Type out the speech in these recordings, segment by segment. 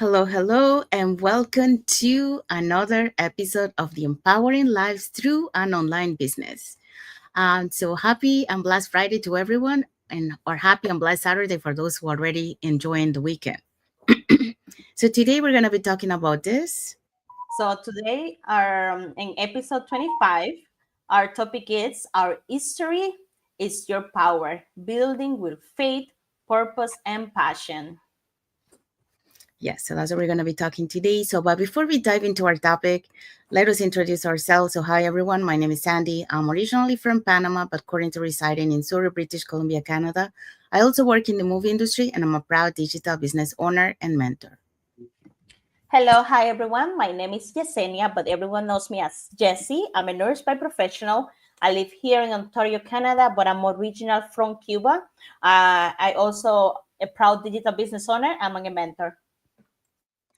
Hello, and welcome to another episode of the Empowering Lives Through an Online Business. So happy and blessed Friday to everyone, and or happy and blessed Saturday for those who are already enjoying the weekend. So today we're going to be talking about this. So today, in episode 25, our topic is Our History is Your Power, Building with Faith, Purpose, and Passion. Yes, so that's what we're going to be talking today. But before we dive into our topic, let us introduce ourselves. So, hi everyone, my name is Sandy. I'm originally from Panama, but currently residing in Surrey, British Columbia, Canada. I also work in the movie industry, and I'm a proud digital business owner and mentor. Hello, hi everyone. My name is Yesenia, but everyone knows me as Jessie. I'm a nurse by professional. I live here in Ontario, Canada, but I'm original from Cuba. I also a proud digital business owner. I'm a mentor.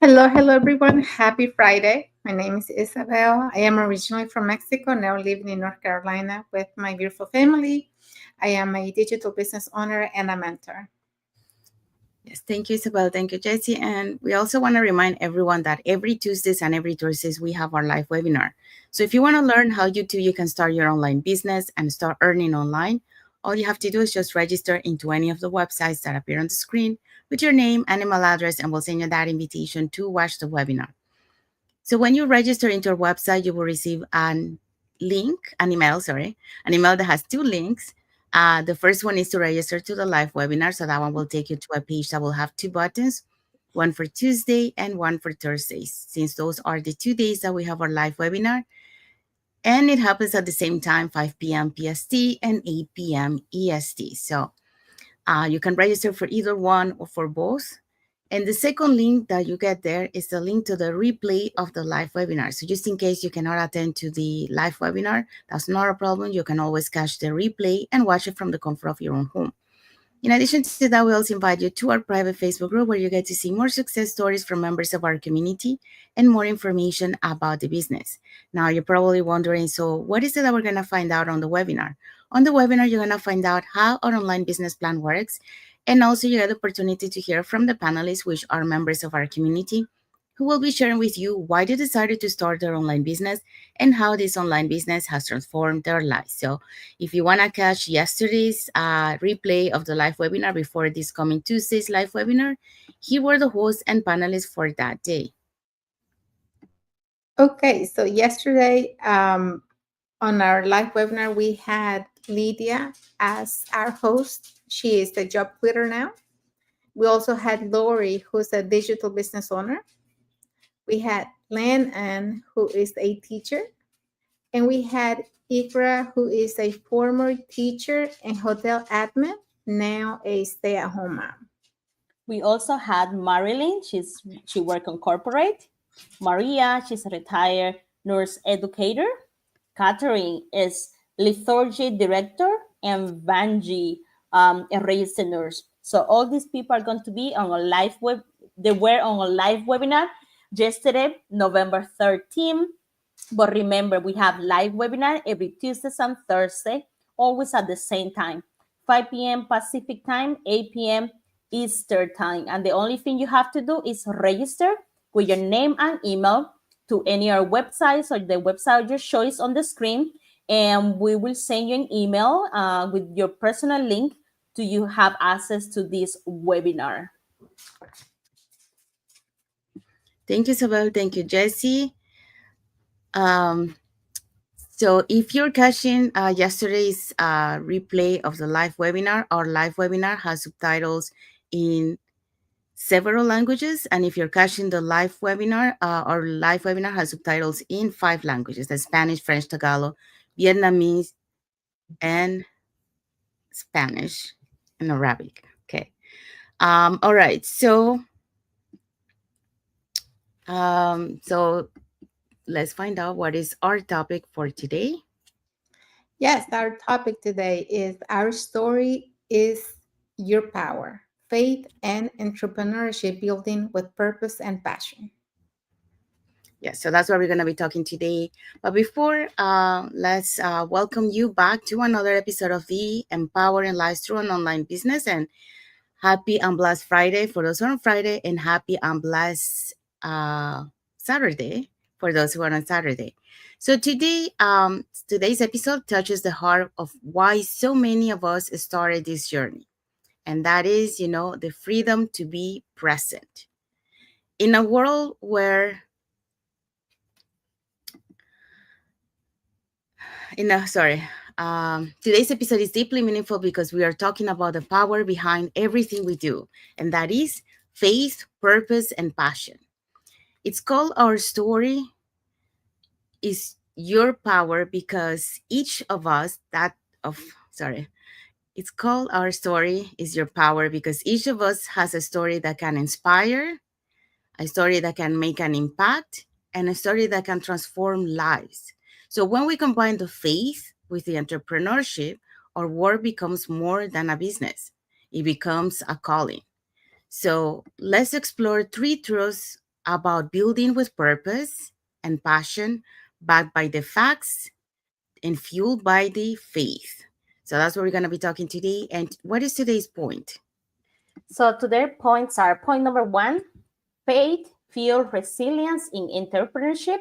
Hello everyone. Happy Friday. My name is Isabel. I am originally from Mexico, now living in North Carolina with my beautiful family. I am a digital business owner and a mentor. Yes, thank you, Isabel. Thank you, Jessie. And we also want to remind everyone that every Tuesdays and every Thursdays we have our live webinar. So if you want to learn how you can start your online business and start earning online, all you have to do is just register into any of the websites that appear on the screen with your name and email address, and we'll send you that invitation to watch the webinar. So when you register into our website, you will receive an email that has two links. The first one is to register to the live webinar. So that one will take you to a page that will have two buttons, one for Tuesday and one for Thursdays, since those are the 2 days that we have our live webinar. And it happens at the same time, 5 p.m. PST and 8 p.m. EST. So you can register for either one or for both. And the second link that you get there is the link to the replay of the live webinar. So just in case you cannot attend to the live webinar, that's not a problem. You can always catch the replay and watch it from the comfort of your own home. In addition to that, we also invite you to our private Facebook group where you get to see more success stories from members of our community and more information about the business. Now, you're probably wondering, so what is it that we're going to find out on the webinar? On the webinar, you're going to find out how our online business plan works. And also, you get the opportunity to hear from the panelists, which are members of our community, who will be sharing with you why they decided to start their online business and how this online business has transformed their lives. So if you want to catch yesterday's replay of the live webinar before this coming Tuesday's live webinar, here were the hosts and panelists for that day. Okay, so yesterday on our live webinar, we had Lydia as our host. She is the job quitter now. We also had Lori, who's a digital business owner. We had Lan, who is a teacher. And we had Ikra, who is a former teacher and hotel admin, now a stay-at-home mom. We also had Marilyn. She worked on corporate. Maria, she's a retired nurse educator. Catherine is liturgy director, and Vanji, a registered nurse. So all these people are going to be on a live web. They were on a live webinar yesterday, November 13th. But remember, we have live webinar every Tuesdays and Thursday, always at the same time, 5 p.m. Pacific time, 8 p.m. Eastern time. And the only thing you have to do is register with your name and email to any of our websites or the website of your choice on the screen. And we will send you an email with your personal link to you have access to this webinar. Thank you, Isabel. Thank you, Jessie. So if you're catching yesterday's replay of the live webinar, our live webinar has subtitles in several languages. And if you're catching the live webinar, our live webinar has subtitles in 5 languages: the Spanish, French, Tagalog, Vietnamese, and Spanish, and Arabic. Okay. All right. So let's find out what is our topic for today. Yes, our topic today is Our Story is Your Power, Faith and Entrepreneurship Building with Purpose and Passion. Yes, so that's what we're going to be talking today. But before, let's welcome you back to another episode of the Empowering Lives Through an Online Business. And Happy and blessed Friday for those who are on Friday, and happy and blessed uh, Saturday for those who are on Saturday. So today's episode touches the heart of why so many of us started this journey, and that is, the freedom to be present in a world where, sorry. Today's episode is deeply meaningful because we are talking about the power behind everything we do, and that is faith, purpose, and passion. It's called Our Story is Your Power because each of us, of, sorry, it's called Our Story is Your Power because each of us has a story that can inspire, a story that can make an impact, and a story that can transform lives. So when we combine the faith with the entrepreneurship, our work becomes more than a business. It becomes a calling. So let's explore three truths about building with purpose and passion, backed by the facts and fueled by the faith. So that's what we're going to be talking today. And what is today's point? So today points are point number one, faith fuel resilience in entrepreneurship.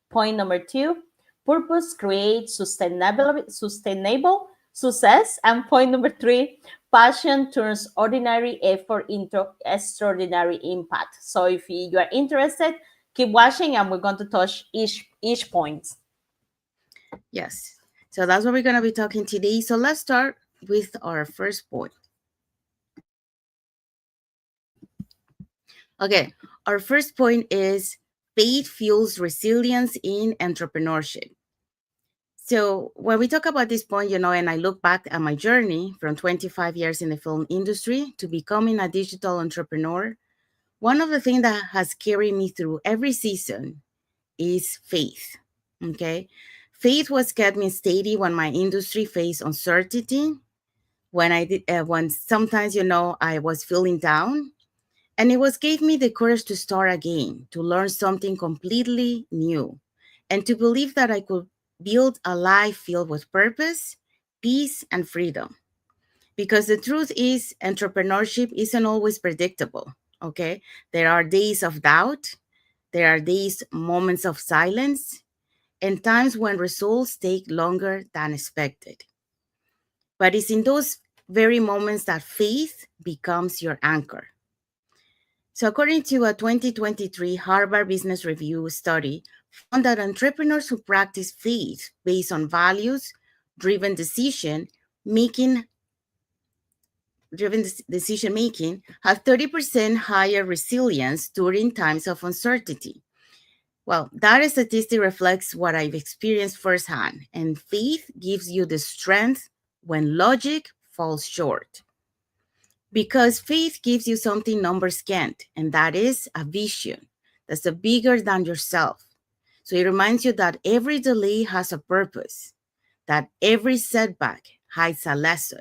Point number two, purpose creates sustainable success. And point number three, passion turns ordinary effort into extraordinary impact. So if you are interested, keep watching and we're going to touch each point. Yes. So that's what we're going to be talking today. So let's start with our first point. Okay. Our first point is faith fuels resilience in entrepreneurship. So when we talk about this point, and I look back at my journey from 25 years in the film industry to becoming a digital entrepreneur, one of the things that has carried me through every season is faith. Okay. Faith was kept me steady when my industry faced uncertainty, when sometimes, I was feeling down, and it was gave me the courage to start again, to learn something completely new, and to believe that I could build a life filled with purpose, peace, and freedom. Because the truth is, entrepreneurship isn't always predictable. Okay. There are days of doubt, there are days, moments of silence, and times when results take longer than expected. But it's in those very moments that faith becomes your anchor. So, according to a 2023 Harvard Business Review study, found that entrepreneurs who practice faith based on values driven making decision making have 30% higher resilience during times of uncertainty. Well, that statistic reflects what I've experienced firsthand, and faith gives you the strength when logic falls short. Because faith gives you something numbers can't, and that is a vision that's bigger than yourself. So it reminds you that every delay has a purpose, that every setback hides a lesson,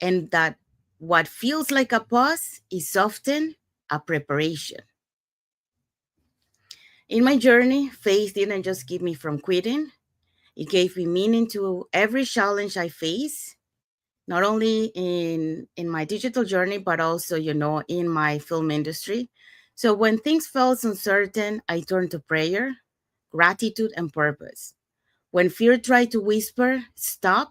and that what feels like a pause is often a preparation. In my journey, faith didn't just keep me from quitting, it gave me meaning to every challenge I face, not only in my digital journey, but also, in my film industry. So when things felt uncertain, I turned to prayer, gratitude, and purpose. When fear tried to whisper, stop,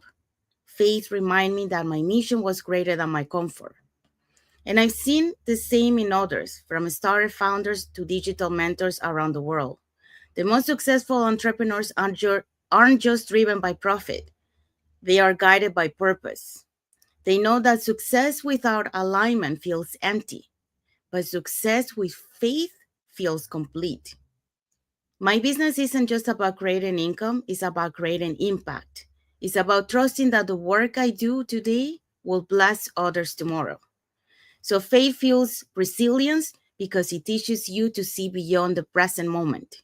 faith reminded me that my mission was greater than my comfort. And I've seen the same in others, from startup founders to digital mentors around the world. The most successful entrepreneurs aren't just driven by profit, they are guided by purpose. They know that success without alignment feels empty, but success with faith feels complete. My business isn't just about creating income, it's about creating impact. It's about trusting that the work I do today will bless others tomorrow. So faith fuels resilience because it teaches you to see beyond the present moment.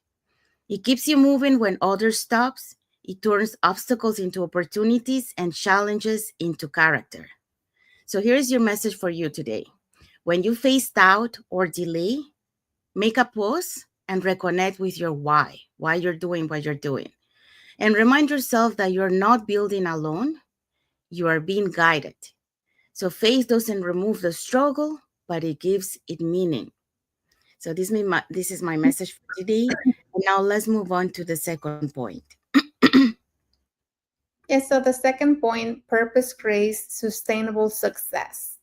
It keeps you moving when others stops. It turns obstacles into opportunities and challenges into character. So here's your message for you today. When you face doubt or delay, make a pause and reconnect with your why you're doing what you're doing. And remind yourself that you're not building alone, you are being guided. So faith doesn't remove the struggle, but it gives it meaning. So this is my message for today. And now let's move on to the second point. Yeah, so the second point, purpose creates sustainable success.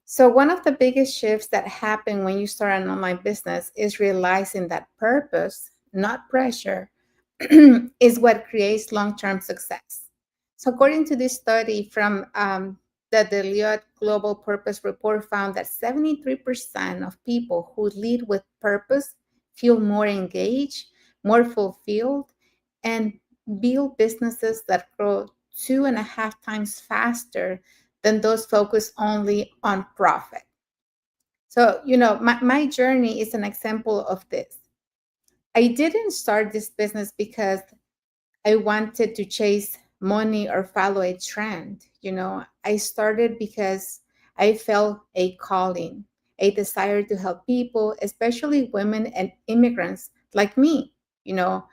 So, one of the biggest shifts that happen when you start an online business is realizing that purpose, not pressure, is what creates long term success. So, according to this study from the Deloitte Global Purpose Report, found that 73% of people who lead with purpose feel more engaged, more fulfilled, and build businesses that grow 2.5 times faster than those focused only on profit. So, my journey is an example of this. I didn't start this business because I wanted to chase money or follow a trend. I started because I felt a calling, a desire to help people, especially women and immigrants like me, you know,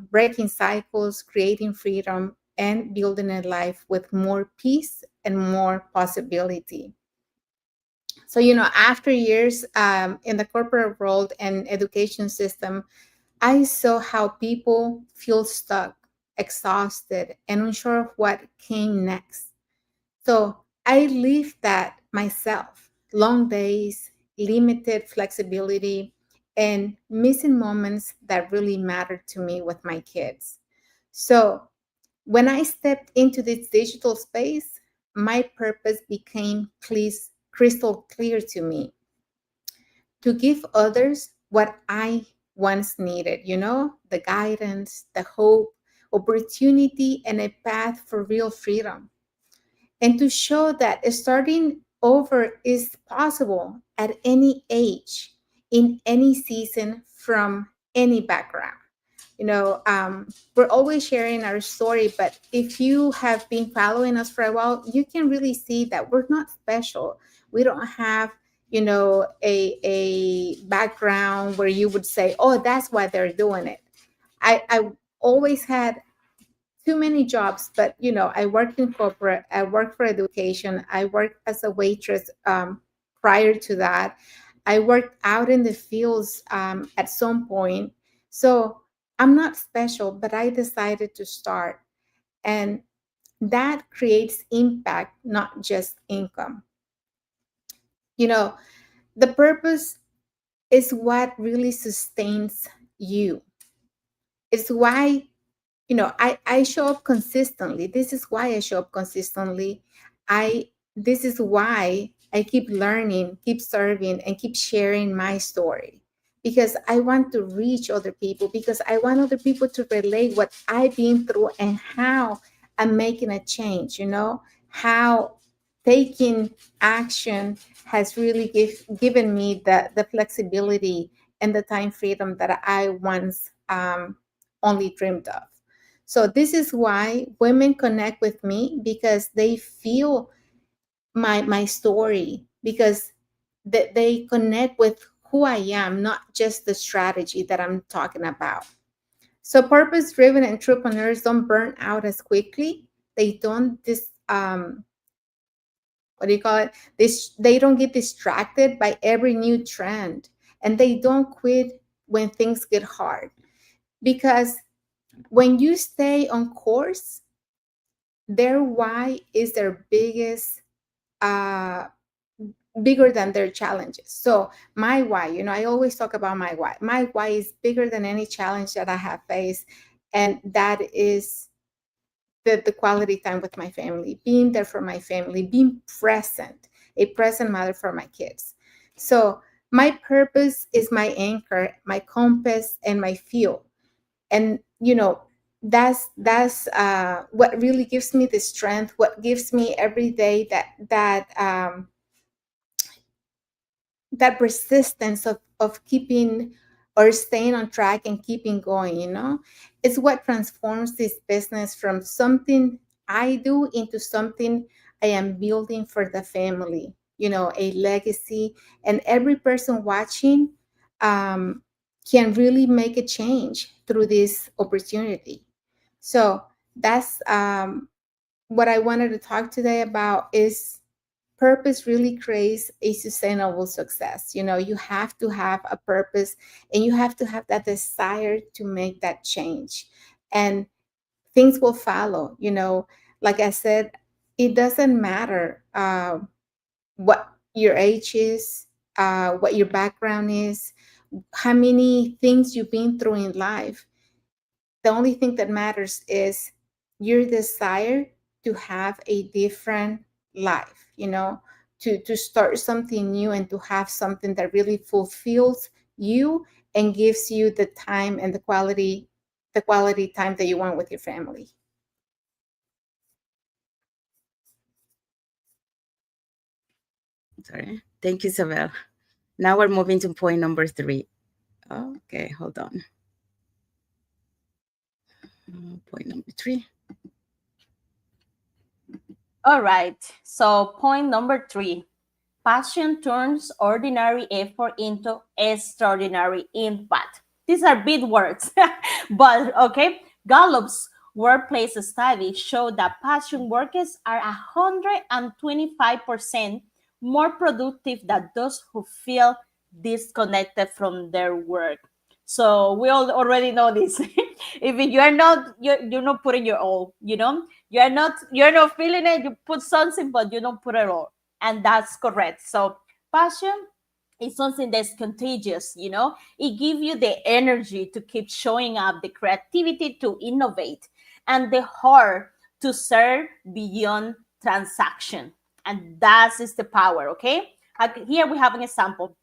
breaking cycles, creating freedom, and building a life with more peace and more possibility. So, after years in the corporate world and education system, I saw how people feel stuck, exhausted, and unsure of what came next. So I lived that myself, long days, limited flexibility, and missing moments that really mattered to me with my kids. So when I stepped into this digital space, my purpose became crystal clear to me, to give others what I once needed, the guidance, the hope, opportunity, and a path for real freedom. And to show that starting over is possible at any age, in any season, from any background. We're always sharing our story, but if you have been following us for a while, you can really see that we're not special. We don't have, a background where you would say, oh, that's why they're doing it. I always had too many jobs, but I worked in corporate, I worked for education, I worked as a waitress prior to that. I worked out in the fields at some point. So I'm not special, but I decided to start. And that creates impact, not just income. You know, the purpose is what really sustains you. It's why I show up consistently. This is why I show up consistently. I This is why I keep learning, keep serving, and keep sharing my story, because I want to reach other people, because I want other people to relate what I've been through and how I'm making a change, how taking action has really given me the flexibility and the time freedom that I once only dreamed of. So this is why women connect with me, because they feel my story, because they connect with who I am, not just the strategy that I'm talking about. So purpose driven entrepreneurs don't burn out as quickly. They don't what do you call it? They don't get distracted by every new trend, and they don't quit when things get hard, because when you stay on course, their why is their uh bigger than their challenges. So my why, I always talk about my why. My why is bigger than any challenge that I have faced, and that is the quality time with my family, being there for my family, being present, a present mother for my kids. So my purpose is my anchor, my compass, and my fuel. And that's what really gives me the strength, what gives me every day that persistence of keeping or staying on track and keeping going. It's what transforms this business from something I do into something I am building for the family, a legacy. And every person watching um, can really make a change through this opportunity. So that's what I wanted to talk today about, is purpose really creates a sustainable success. You know, you have to have a purpose, and you have to have that desire to make that change, and things will follow. You know, like I said, it doesn't matter what your age is, what your background is, how many things you've been through in life. The only thing that matters is your desire to have a different life, you know, to start something new and to have something that really fulfills you and gives you the time and the quality time that you want with your family. Sorry. Thank you, Isabel. Now we're moving to point number 3. Okay, hold on. Point number 3. All right. So point number 3. Passion turns ordinary effort into extraordinary impact. These are big words, but okay. Gallup's workplace study showed that passion workers are 125% more productive than those who feel disconnected from their work. So we all already know this. If you're not putting your all, you're not feeling it. You put something, but you don't put it all, and that's correct. So passion is something that's contagious. It gives you the energy to keep showing up, the creativity to innovate, and the heart to serve beyond transaction. And that is the power. Okay, here we have an example.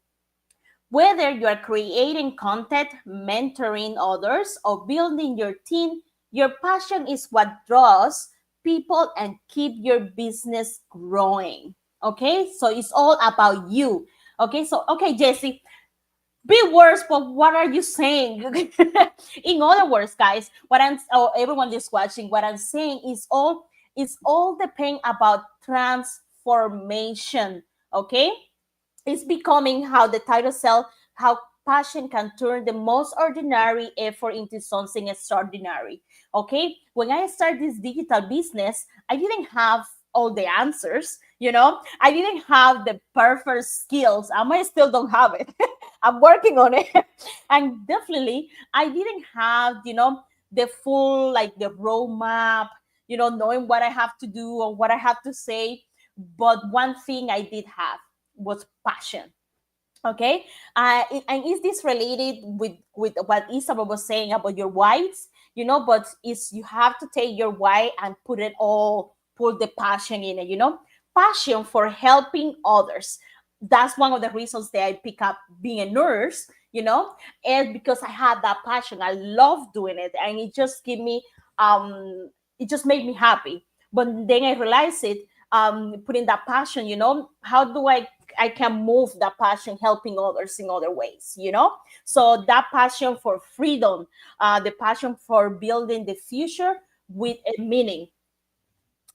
Whether you are creating content, mentoring others, or building your team, your passion is what draws people and keep your business growing. Okay, so it's all about you. Okay, so okay, Jesse, big words, but what are you saying? In other words, guys, everyone is watching, what I'm saying is all depend about transformation. Okay, it's becoming how the title says, how passion can turn the most ordinary effort into something extraordinary. Okay, when I started this digital business, I didn't have all the answers. I didn't have the perfect skills. I might still don't have it. I'm working on it. And definitely, I didn't have, the full, like the roadmap, knowing what I have to do or what I have to say. But one thing I did have was passion. Okay, and is this related with what Isabel was saying about your whys? But is you have to take your why and put the passion in it. Passion for helping others. That's one of the reasons that I pick up being a nurse. And because I had that passion, I love doing it, and it just made me happy. But then I realized it, putting that passion, how do I can move that passion helping others in other ways. So that passion for freedom, the passion for building the future with a meaning.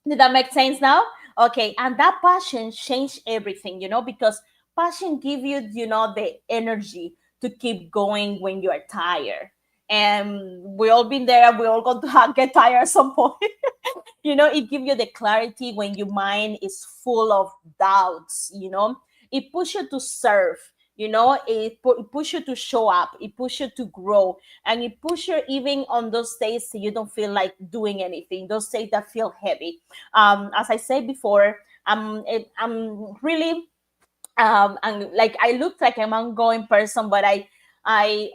Did that make sense now? Okay, and that passion changed everything, because passion give you, the energy to keep going when you are tired. And we all been there. We all going to get tired at some point. It gives you the clarity when your mind is full of doubts. It pushes you to serve. It push you to show up. It push you to grow, and it push you even on those days that you don't feel like doing anything, those days that feel heavy. As I said before, I'm really, and like I look like I'm an ongoing person, but I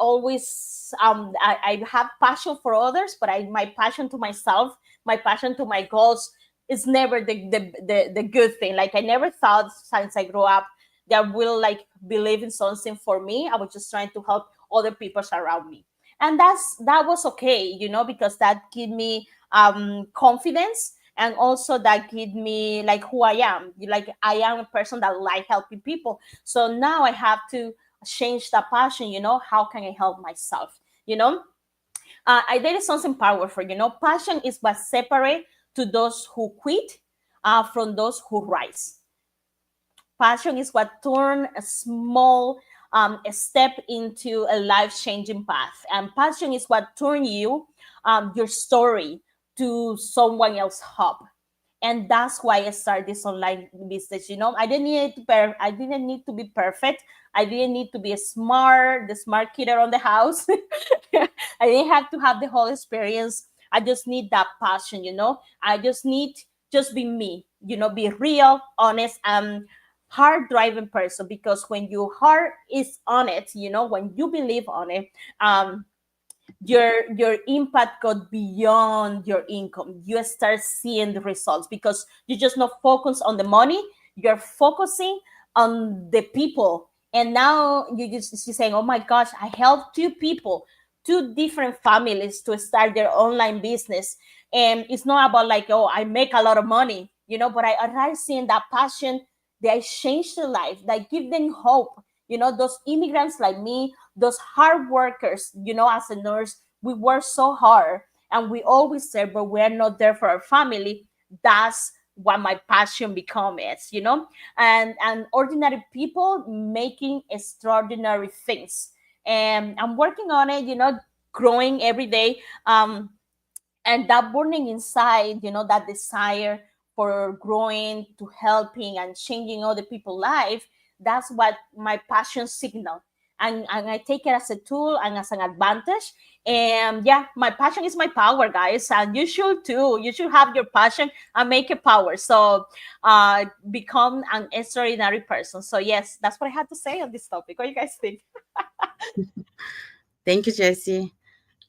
always, I have passion for others, but my passion to myself, my passion to my goals is never the good thing. Like I never thought since I grew up that I will like believe in something for me. I was just trying to help other people around me, and that was okay, because that gave me confidence, and also that give me like who I am. Like I am a person that like helping people. So now I have to change that passion. How can I help myself? There is something powerful. Passion is what separate to those who quit from those who rise. Passion is what turn a small a step into a life-changing path, and passion is what turn you your story to someone else's hope. And that's why I started this online business. I didn't need to be perfect. I didn't need to be the smart kid around the house. I didn't have to have the whole experience. I just need that passion. I just need just be me, be real, honest, and hard driving person. Because when your heart is on it, when you believe on it, your impact got beyond your income. You start seeing the results because you just not focus on the money. You're focusing on the people. And now you're saying, oh my gosh, I helped two people, two different families to start their online business. And it's not about like, oh, I make a lot of money, but I arrive seeing that passion. They change their life, they give them hope. Those immigrants like me, those hard workers, as a nurse, we work so hard and we always say, but we're not there for our family. That's what my passion become is, and ordinary people making extraordinary things. And I'm working on it, growing every day. And that burning inside, that desire for growing, to helping and changing other people's life, that's what my passion signal. And I take it as a tool and as an advantage. And yeah, my passion is my power, guys, and you should too. You should have your passion and make it power. So become an extraordinary person. So yes, that's what I had to say on this topic. What do you guys think? Thank you, Jessie.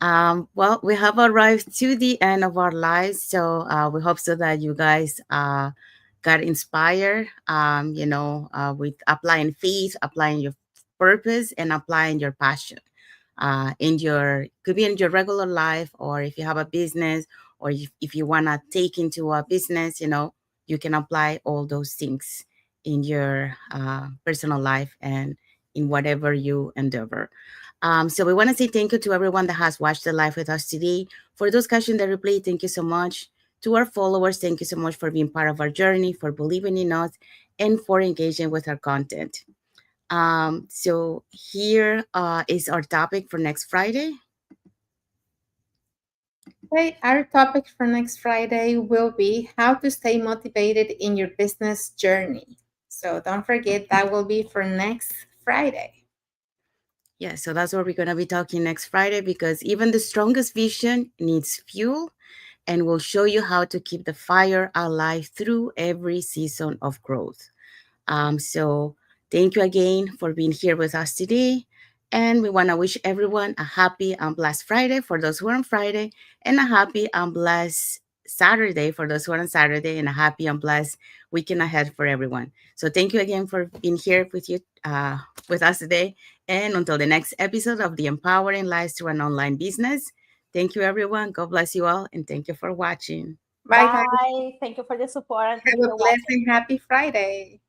Well, we have arrived to the end of our lives, so we hope so that you guys got inspired, with applying faith, applying your purpose, and applying your passion in your, could be in your regular life, or if you have a business, or if you want to take into a business, you can apply all those things in your personal life and in whatever you endeavor. So we want to say thank you to everyone that has watched the live with us today. For those catching the replay, thank you so much. To our followers, thank you so much for being part of our journey, for believing in us, and for engaging with our content. So here is our topic for next Friday. Okay, our topic for next Friday will be how to stay motivated in your business journey. So don't forget that will be for next Friday. Yeah, so that's what we're going to be talking next Friday, because even the strongest vision needs fuel, and we'll show you how to keep the fire alive through every season of growth. So thank you again for being here with us today. And we want to wish everyone a happy and blessed Friday for those who are on Friday, and a happy and blessed Saturday for those who are on Saturday, and a happy and blessed weekend ahead for everyone. So thank you again for being here with us today. And until the next episode of the Empowering Lives Through an Online Business, thank you, everyone. God bless you all, and thank you for watching. Bye, guys. Bye. Thank you for the support and thank Have you a for blessed watching. and happy Friday.